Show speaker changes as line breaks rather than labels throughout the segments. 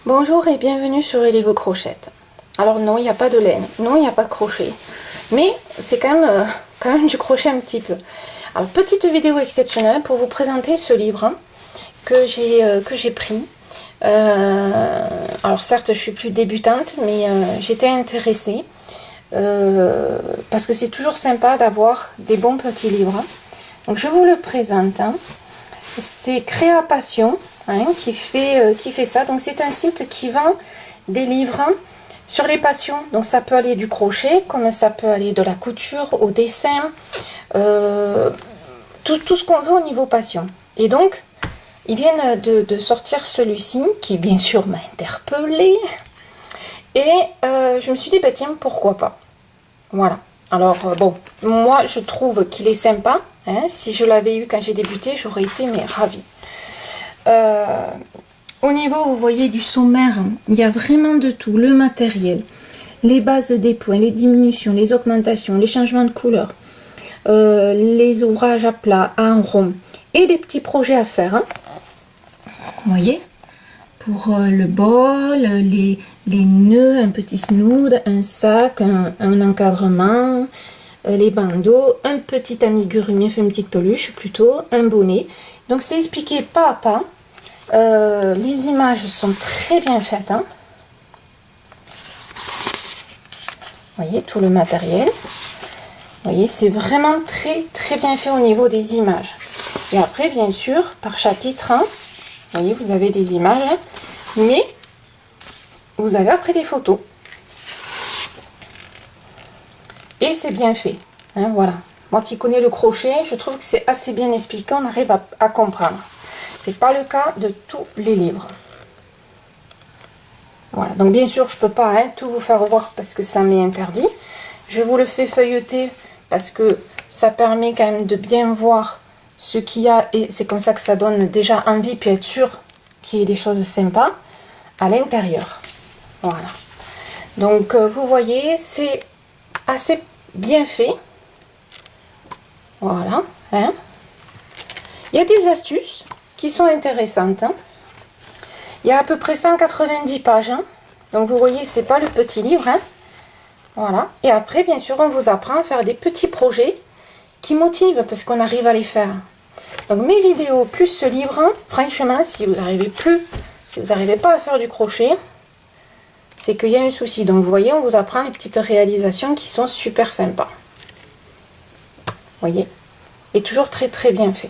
Bonjour et bienvenue sur Ellie Crochette. Alors non, il n'y a pas de laine, non, il n'y a pas de crochet, mais c'est quand même du crochet un petit peu. Alors petite vidéo exceptionnelle pour vous présenter ce livre que j'ai pris. Alors certes, je suis plus débutante, mais j'étais intéressée parce que c'est toujours sympa d'avoir des bons petits livres. Donc je vous le présente. C'est Créa Passion qui fait ça. Donc c'est un site qui vend des livres sur les passions. Donc ça peut aller du crochet, comme ça peut aller de la couture au dessin, tout ce qu'on veut au niveau passion. Et donc ils viennent de sortir celui-ci qui bien sûr m'a interpellée. Et je me suis dit bah tiens, pourquoi pas. Voilà. Alors bon, moi je trouve qu'il est sympa. Si je l'avais eu quand j'ai débuté, j'aurais été mais ravie. Au niveau, vous voyez, du sommaire, il y a vraiment de tout. Le matériel, les bases des points, les diminutions, les augmentations, les changements de couleur, les ouvrages à plat, à rond et des petits projets à faire. Vous voyez, pour le bol, les nœuds, un petit snood, un sac, un encadrement, les bandeaux, un petit amigurumi, une petite peluche plutôt, un bonnet. Donc c'est expliqué pas à pas. Les images sont très bien faites. Vous voyez tout le matériel. Vous voyez, c'est vraiment très bien fait au niveau des images. Et après, bien sûr, par chapitre, vous voyez, vous avez des images, mais vous avez après des photos. Et c'est bien fait. Voilà. Moi qui connais le crochet, je trouve que c'est assez bien expliqué, on arrive à comprendre. C'est pas le cas de tous les livres. Voilà. Donc bien sûr, je peux pas tout vous faire voir parce que ça m'est interdit. Je vous le fais feuilleter parce que ça permet quand même de bien voir ce qu'il y a et c'est comme ça que ça donne déjà envie puis être sûr qu'il y ait des choses sympas à l'intérieur. Voilà. Donc vous voyez, c'est assez bien fait. Voilà. Il y a des astuces qui sont intéressantes. Il y a à peu près 190 pages. Donc vous voyez, c'est pas le petit livre. Voilà. Et après, bien sûr, on vous apprend à faire des petits projets qui motivent parce qu'on arrive à les faire. Donc mes vidéos plus ce livre, franchement, si vous n'arrivez pas à faire du crochet, c'est qu'il y a un souci. Donc vous voyez, on vous apprend les petites réalisations qui sont super sympas. Vous voyez, et toujours très bien fait.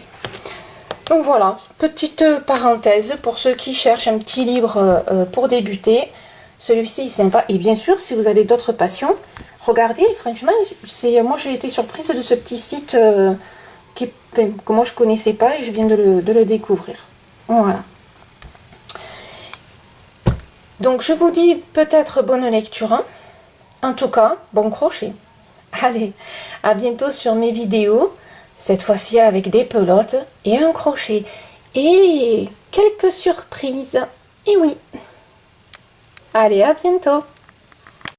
Donc voilà, petite parenthèse pour ceux qui cherchent un petit livre pour débuter. Celui-ci est sympa. Et bien sûr, si vous avez d'autres passions, regardez, franchement, moi j'ai été surprise de ce petit site que moi je connaissais pas et je viens de le découvrir. Voilà. Donc je vous dis peut-être bonne lecture. En tout cas, bon crochet. Allez, à bientôt sur mes vidéos. Cette fois-ci avec des pelotes et un crochet. Et quelques surprises. Et oui. Allez, à bientôt.